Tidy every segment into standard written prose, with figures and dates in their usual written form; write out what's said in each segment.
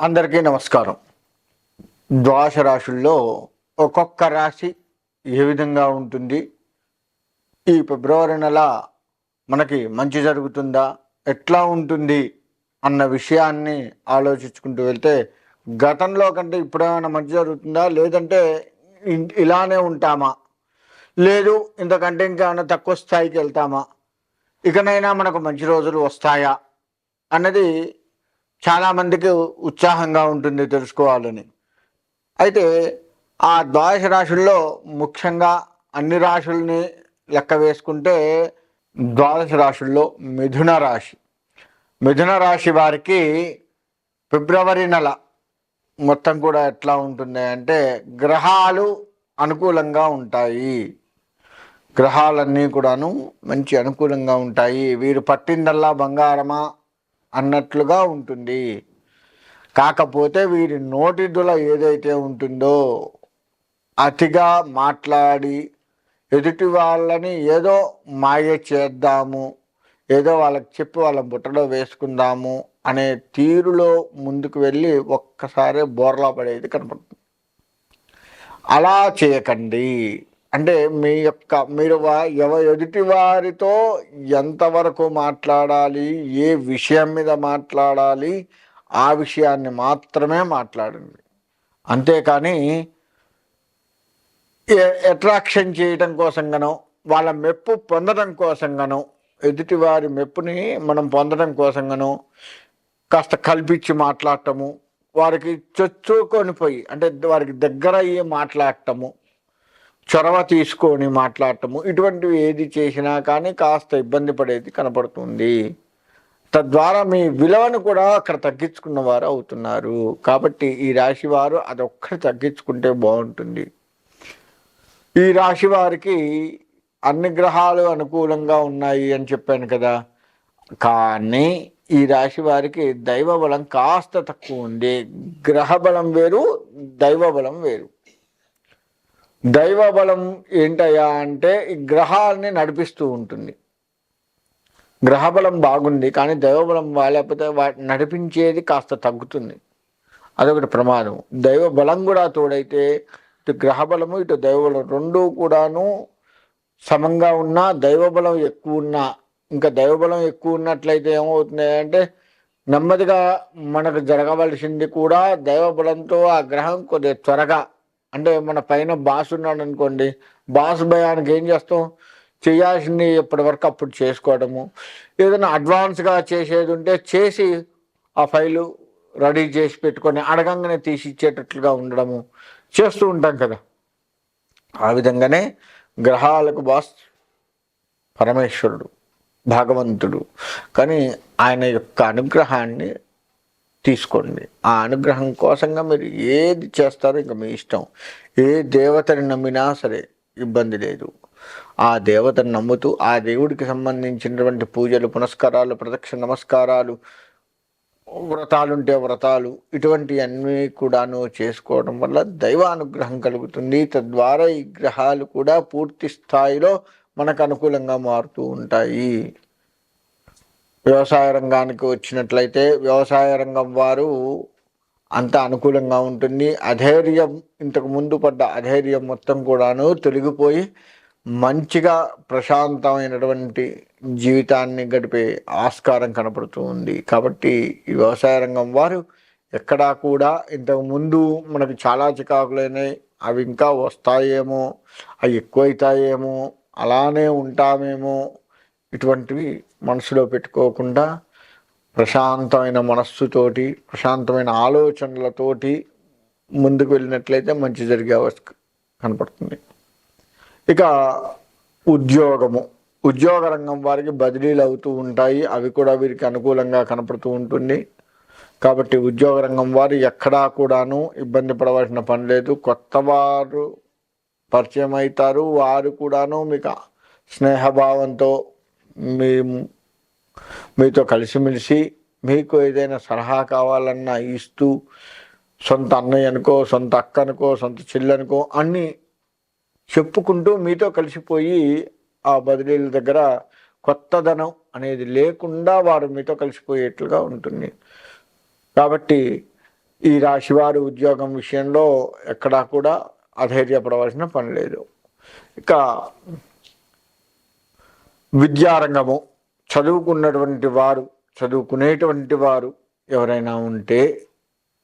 అందరికీ నమస్కారం. ద్వాదశ రాశుల్లో ఒక్కొక్క రాశి ఏ విధంగా ఉంటుంది? ఈ ఫిబ్రవరి నెల మనకి మంచి జరుగుతుందా? ఎట్లా ఉంటుంది? అన్న విషయాన్ని ఆలోచించుకుంటూ వెళ్తే గతంలో కంటే ఇప్పుడేమైనా మంచి జరుగుతుందా? లేదంటే ఇలానే ఉంటామా? లేదు ఇంతకంటే ఇంకేమైనా తక్కువ స్థాయికి వెళ్తామా? ఇకనైనా మనకు మంచి రోజులు వస్తాయా? అన్నది చాలామందికి ఉత్సాహంగా ఉంటుంది తెలుసుకోవాలని. అయితే ఆ ద్వాదశ రాశుల్లో ముఖ్యంగా అన్ని రాశుల్ని లెక్క వేసుకుంటే ద్వాదశ రాశుల్లో మిథున రాశి. మిథున రాశి వారికి ఫిబ్రవరి నెల మొత్తం కూడా ఎట్లా ఉంటుంది అంటే గ్రహాలు అనుకూలంగా ఉంటాయి. గ్రహాలన్నీ కూడాను మంచి అనుకూలంగా ఉంటాయి. వీరు పట్టిందల్లా బంగారమా అన్నట్లుగా ఉంటుంది. కాకపోతే వీరి నోటిదుల ఏదైతే ఉంటుందో అతిగా మాట్లాడి ఎదుటి వాళ్ళని ఏదో మాయ చేద్దాము, ఏదో వాళ్ళకి చెప్పి వాళ్ళ బుట్టలో వేసుకుందాము అనే తీరులో ముందుకు వెళ్ళి ఒక్కసారి బోర్లా పడేది కనపడుతుంది. అలా చేయకండి. అంటే మీరు ఎదుటి వారితో ఎంతవరకు మాట్లాడాలి, ఏ విషయం మీద మాట్లాడాలి, ఆ విషయాన్ని మాత్రమే మాట్లాడండి. అంతేకాని అట్రాక్షన్ చేయడం కోసంగానో వాళ్ళ మెప్పు పొందడం కోసంగానో ఎదుటివారి మెప్పుని మనం పొందడం కోసంగానో కాస్త కల్పించి మాట్లాడటము, వారికి చొచ్చుకొని పోయి అంటే వారికి దగ్గర అయ్యి మాట్లాడటము, చొరవ తీసుకొని మాట్లాడటము, ఇటువంటివి ఏది చేసినా కానీ కాస్త ఇబ్బంది పడేది కనపడుతుంది. తద్వారా మీ విలువను కూడా అక్కడ తగ్గించుకున్న వారు అవుతున్నారు. కాబట్టి ఈ రాశి వారు అదొక్కటి తగ్గించుకుంటే బాగుంటుంది. ఈ రాశి వారికి అన్ని గ్రహాలు అనుకూలంగా ఉన్నాయి అని చెప్పాను కదా, కానీ ఈ రాశి వారికి దైవ బలం కాస్త తక్కువ ఉంది. గ్రహ బలం వేరు, దైవ బలం వేరు. దైవ బలం ఏంటయ్యా అంటే ఈ గ్రహాలని నడిపిస్తూ ఉంటుంది. గ్రహబలం బాగుంది కానీ దైవబలం లేకపోతే నడిపించేది కాస్త తగ్గుతుంది. అదొకటి ప్రమాదం. దైవ బలం కూడా తోడైతే ఇటు గ్రహబలము ఇటు దైవబలం రెండూ కూడాను సమంగా ఉన్నా, దైవబలం ఎక్కువ ఉన్నా, ఇంకా దైవబలం ఎక్కువ ఉన్నట్లయితే ఏమవుతుంది అంటే నెమ్మదిగా మనకు జరగవలసింది కూడా దైవబలంతో ఆ గ్రహం కొద్దిగా త్వరగా, అంటే మన పైన బాస్ ఉన్నాడు అనుకోండి, బాస్ భయానికి ఏం చేస్తాం, చేయాల్సింది ఎప్పటి వరకు అప్పుడు చేసుకోవడము, ఏదైనా అడ్వాన్స్గా చేసేది ఉంటే చేసి ఆ ఫైలు రెడీ చేసి పెట్టుకొని అడగంగానే తీసి ఇచ్చేటట్లుగా ఉండడము చేస్తూ ఉంటాం కదా. ఆ విధంగానే గ్రహాలకు బాస్ పరమేశ్వరుడు, భగవంతుడు. కానీ ఆయన యొక్క అనుగ్రహాన్ని తీసుకోండి. ఆ అనుగ్రహం కోసంగా మీరు ఏది చేస్తారో ఇంకా మీ ఇష్టం. ఏ దేవతని నమ్మినా సరే ఇబ్బంది లేదు. ఆ దేవతను నమ్ముతూ ఆ దేవుడికి సంబంధించినటువంటి పూజలు, పునస్కారాలు, ప్రదక్షిణ నమస్కారాలు, వ్రతాలుంటే వ్రతాలు, ఇటువంటి అన్నీ కూడాను చేసుకోవడం వల్ల దైవానుగ్రహం కలుగుతుంది. తద్వారా ఈ గ్రహాలు కూడా పూర్తి స్థాయిలో మనకు అనుకూలంగా మారుతూ ఉంటాయి. వ్యవసాయ రంగానికి వచ్చినట్లయితే వ్యవసాయ రంగం వారు అంత అనుకూలంగా ఉంటుంది. అధైర్యం, ఇంతకు ముందు పడ్డ అధైర్యం మొత్తం కూడాను తొలగిపోయి మంచిగా ప్రశాంతమైనటువంటి జీవితాన్ని గడిపే ఆస్కారం కనపడుతూ ఉంది. కాబట్టి ఈ వ్యవసాయ రంగం వారు ఎక్కడా కూడా ఇంతకు ముందు మనకు చాలా చికాకులైనాయి, అవి ఇంకా వస్తాయేమో, అవి ఎక్కువైతాయేమో, అలానే ఉంటామేమో, ఇటువంటివి మనసులో పెట్టుకోకుండా ప్రశాంతమైన మనస్సుతోటి, ప్రశాంతమైన ఆలోచనలతోటి ముందుకు వెళ్ళినట్లయితే మంచి జరిగే కనపడుతుంది. ఇక ఉద్యోగ రంగం వారికి బదిలీలు అవుతూ ఉంటాయి. అవి కూడా వీరికి అనుకూలంగా కనపడుతూ ఉంటుంది. కాబట్టి ఉద్యోగ రంగం వారు ఎక్కడా కూడాను ఇబ్బంది పడవలసిన పని లేదు. కొత్త వారు పరిచయం అవుతారు. వారు కూడాను మీకు స్నేహభావంతో మీతో కలిసిమెలిసి మీకు ఏదైనా సలహా కావాలన్నా ఇస్తూ, సొంత అన్నయ్య అనుకో, సొంత అక్క అనుకో, సొంత చెల్లెనుకో అన్నీ చెప్పుకుంటూ మీతో కలిసిపోయి ఆ బదిలీల దగ్గర కొత్తదనం అనేది లేకుండా వారు మీతో కలిసిపోయేట్లుగా ఉంటుంది. కాబట్టి ఈ రాశివారి ఉద్యోగం విషయంలో ఎక్కడా కూడా అధైర్యపడవలసిన పని లేదు. ఇక విద్యారంగము, చదువుకునేటువంటి వారు ఎవరైనా ఉంటే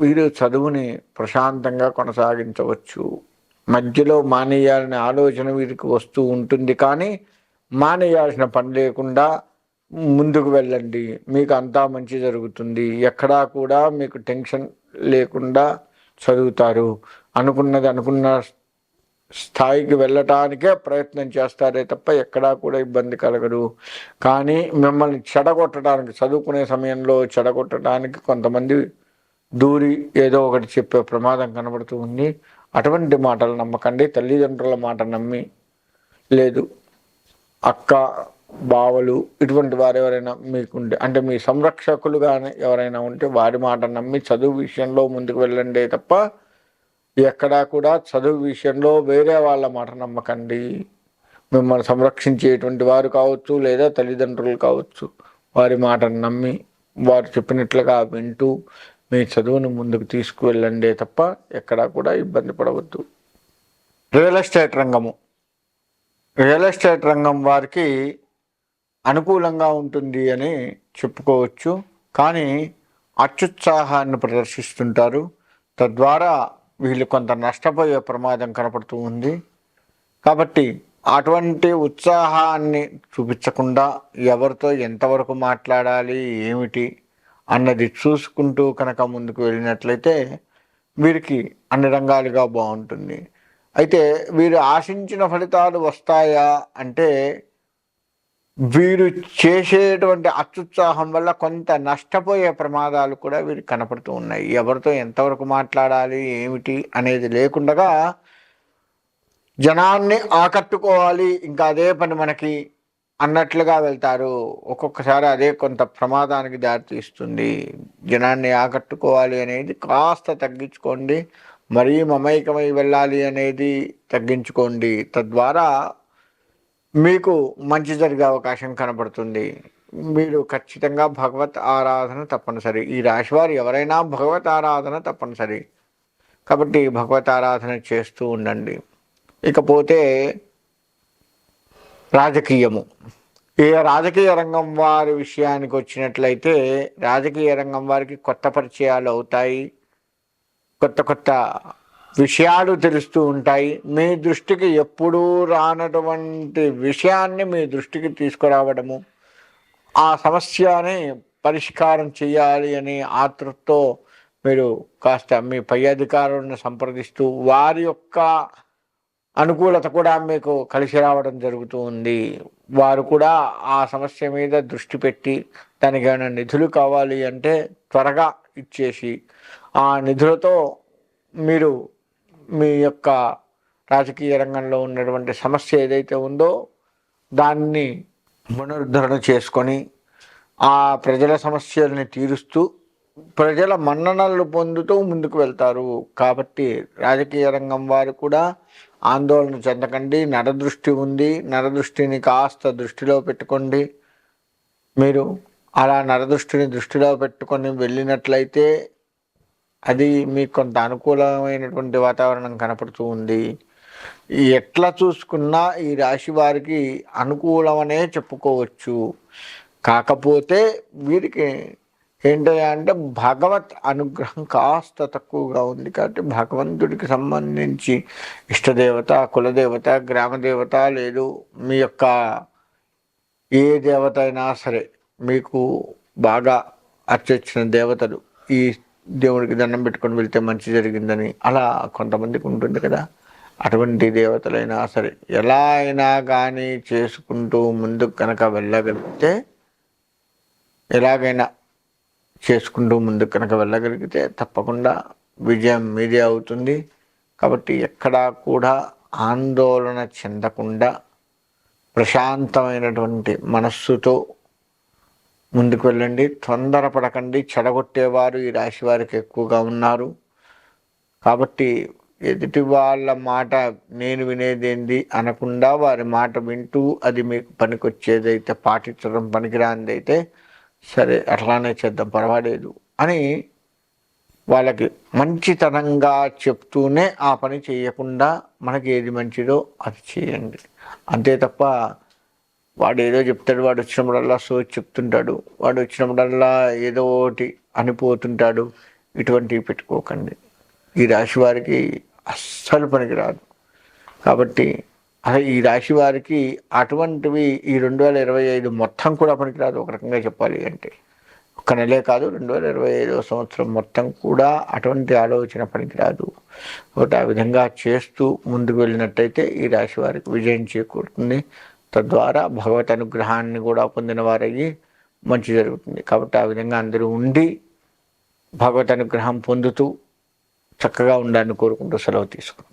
వీరు చదువుని ప్రశాంతంగా కొనసాగించవచ్చు. మధ్యలో మానేయాలనే ఆలోచన వీరికి వస్తూ ఉంటుంది, కానీ మానేయాల్సిన పని లేకుండా ముందుకు వెళ్ళండి. మీకు అంతా మంచి జరుగుతుంది. ఎక్కడా కూడా మీకు టెన్షన్ లేకుండా చదువుతారు. అనుకున్న స్థాయికి వెళ్ళటానికే ప్రయత్నం చేస్తారే తప్ప ఎక్కడా కూడా ఇబ్బంది కలగదు. కానీ మిమ్మల్ని చెడగొట్టడానికి, చదువుకునే సమయంలో చెడగొట్టడానికి కొంతమంది దూరి ఏదో ఒకటి చెప్పే ప్రమాదం కనబడుతూ ఉంది. అటువంటి మాటలు నమ్మకండి. తల్లిదండ్రుల మాట నమ్మి, లేదు అక్క బావలు ఇటువంటి వారు ఎవరైనా మీకుంటే, అంటే మీ సంరక్షకులు కానీ ఎవరైనా ఉంటే వారి మాట నమ్మి చదువు విషయంలో ముందుకు వెళ్ళండి తప్ప ఎక్కడా కూడా చదువు విషయంలో వేరే వాళ్ళ మాట నమ్మకండి. మిమ్మల్ని సంరక్షించేటువంటి వారు కావచ్చు, లేదా తల్లిదండ్రులు కావచ్చు, వారి మాటను నమ్మి వారు చెప్పినట్లుగా వింటూ మీ చదువును ముందుకు తీసుకువెళ్ళండి తప్ప ఎక్కడా కూడా ఇబ్బంది పడవద్దు. రియల్ ఎస్టేట్ రంగం వారికి అనుకూలంగా ఉంటుంది అని చెప్పుకోవచ్చు. కానీ అత్యుత్సాహాన్ని ప్రదర్శిస్తుంటారు. తద్వారా వీళ్ళు కొంత నష్టపోయే ప్రమాదం కనపడుతూ ఉంది. కాబట్టి అటువంటి ఉత్సాహాన్ని చూపించకుండా ఎవరితో ఎంతవరకు మాట్లాడాలి, ఏమిటి అన్నది చూసుకుంటూ కనుక ముందుకు వెళ్ళినట్లయితే వీరికి అన్ని రంగాలుగా బాగుంటుంది. అయితే వీరు ఆశించిన ఫలితాలు వస్తాయా అంటే, వీరు చేసేటువంటి అత్యుత్సాహం వల్ల కొంత నష్టపోయే ప్రమాదాలు కూడా వీరికి కనపడుతూ ఉన్నాయి. ఎవరితో ఎంతవరకు మాట్లాడాలి, ఏమిటి అనేది లేకుండా జనాన్ని ఆకట్టుకోవాలి, ఇంకా అదే పని మనకి అన్నట్లుగా వెళ్తారు. ఒక్కొక్కసారి అదే కొంత ప్రమాదానికి దారితీస్తుంది. జనాన్ని ఆకట్టుకోవాలి అనేది కాస్త తగ్గించుకోండి. మరీ మమైకమై వెళ్ళాలి అనేది తగ్గించుకోండి. తద్వారా మీకు మంచి జరిగే అవకాశం కనబడుతుంది. మీరు ఖచ్చితంగా భగవత్ ఆరాధన తప్పనిసరి. ఈ రాశివారు ఎవరైనా భగవత్ ఆరాధన తప్పనిసరి. కాబట్టి భగవత్ ఆరాధన చేస్తూ ఉండండి. ఇకపోతే రాజకీయము. ఈ రాజకీయ రంగం వారి విషయానికి వచ్చినట్లయితే, రాజకీయ రంగం వారికి కొత్త పరిచయాలు అవుతాయి. కొత్త విషయాలు తెలుస్తూ ఉంటాయి. మీ దృష్టికి ఎప్పుడూ రానటువంటి విషయాన్ని మీ దృష్టికి తీసుకురావడము, ఆ సమస్యని పరిష్కారం చేయాలి అని ఆతృతతో మీరు కాస్త మీ పై అధికారులను సంప్రదిస్తూ వారి యొక్క అనుకూలత కూడా మీకు కలిసి రావడం జరుగుతూ ఉంది. వారు కూడా ఆ సమస్య మీద దృష్టి పెట్టి దానికి ఏమైనా నిధులు కావాలి అంటే త్వరగా ఇచ్చేసి, ఆ నిధులతో మీరు మీ యొక్క రాజకీయ రంగంలో ఉన్నటువంటి సమస్య ఏదైతే ఉందో దాన్ని పునరుద్ధరణ చేసుకొని ఆ ప్రజల సమస్యల్ని తీరుస్తూ ప్రజల మన్ననలు పొందుతూ ముందుకు వెళ్తారు. కాబట్టి రాజకీయ రంగం వారు కూడా ఆందోళన చెందకండి. నరదృష్టి ఉంది, నరదృష్టిని కాస్త దృష్టిలో పెట్టుకోండి. మీరు అలా నరదృష్టిని దృష్టిలో పెట్టుకొని వెళ్ళినట్లయితే అది మీకు కొంత అనుకూలమైనటువంటి వాతావరణం కనపడుతూ ఉంది. ఎట్లా చూసుకున్నా ఈ రాశి వారికి అనుకూలమనే చెప్పుకోవచ్చు. కాకపోతే వీరికి ఏంటంటే భగవత్ అనుగ్రహం కాస్త తక్కువగా ఉంది. కాబట్టి భగవంతుడికి సంబంధించి ఇష్టదేవత, కులదేవత, గ్రామదేవత, లేదు మీ యొక్క ఏ దేవత అయినా సరే, మీకు బాగా అర్చించిన దేవతలు, ఈ దేవుడికి దండం పెట్టుకొని వెళ్తే మంచి జరిగిందని అలా కొంతమందికి ఉంటుంది కదా. అటువంటి దేవతలైనా సరే ఎలా అయినా కానీ చేసుకుంటూ ముందుకు కనుక వెళ్ళగలిగితే, ఎలాగైనా చేసుకుంటూ ముందుకు కనుక వెళ్ళగలిగితే తప్పకుండా విజయం మీదే అవుతుంది. కాబట్టి ఎక్కడా కూడా ఆందోళన చెందకుండా ప్రశాంతమైనటువంటి మనస్సుతో ముందుకు వెళ్ళండి. తొందరపడకండి. చెడగొట్టేవారు ఈ రాశి వారికి ఎక్కువగా ఉన్నారు. కాబట్టి ఎదుటి వాళ్ళ మాట నేను వినేదేంది అనకుండా వారి మాట వింటూ అది మీకు పనికొచ్చేదైతే పాటించడం, పనికిరానిదైతే సరే అట్లానే చేద్దాం పర్వాలేదు అని వాళ్ళకి మంచితనంగా చెప్తూనే ఆ పని చేయకుండా మనకి ఏది మంచిదో అది చేయండి. అంతే తప్ప వాడు ఏదో చెప్తాడు, వాడు వచ్చినప్పుడల్లా సోచి చెప్తుంటాడు, వాడు వచ్చినప్పుడల్లా ఏదో ఒకటి అనిపోతుంటాడు, ఇటువంటివి పెట్టుకోకండి. ఈ రాశి వారికి అస్సలు పనికిరాదు. కాబట్టి అసలు ఈ రాశి వారికి అటువంటివి ఈ 2025 మొత్తం కూడా పనికిరాదు. ఒక రకంగా చెప్పాలి అంటే ఒక్క నెలే కాదు, 2025 సంవత్సరం మొత్తం కూడా అటువంటి ఆలోచన పనికిరాదు. ఒకటి ఆ విధంగా చేస్తూ ముందుకు వెళ్ళినట్టయితే ఈ రాశి వారికి విజయం చేకూరుతుంది. తద్వారా భగవత్ అనుగ్రహాన్ని కూడా పొందిన వారయ్యి మంచి జరుగుతుంది. కాబట్టి ఆ విధంగా అందరూ ఉండి భగవత్ అనుగ్రహం పొందుతూ చక్కగా ఉండాలని కోరుకుంటూ సెలవు తీసుకుంటాం.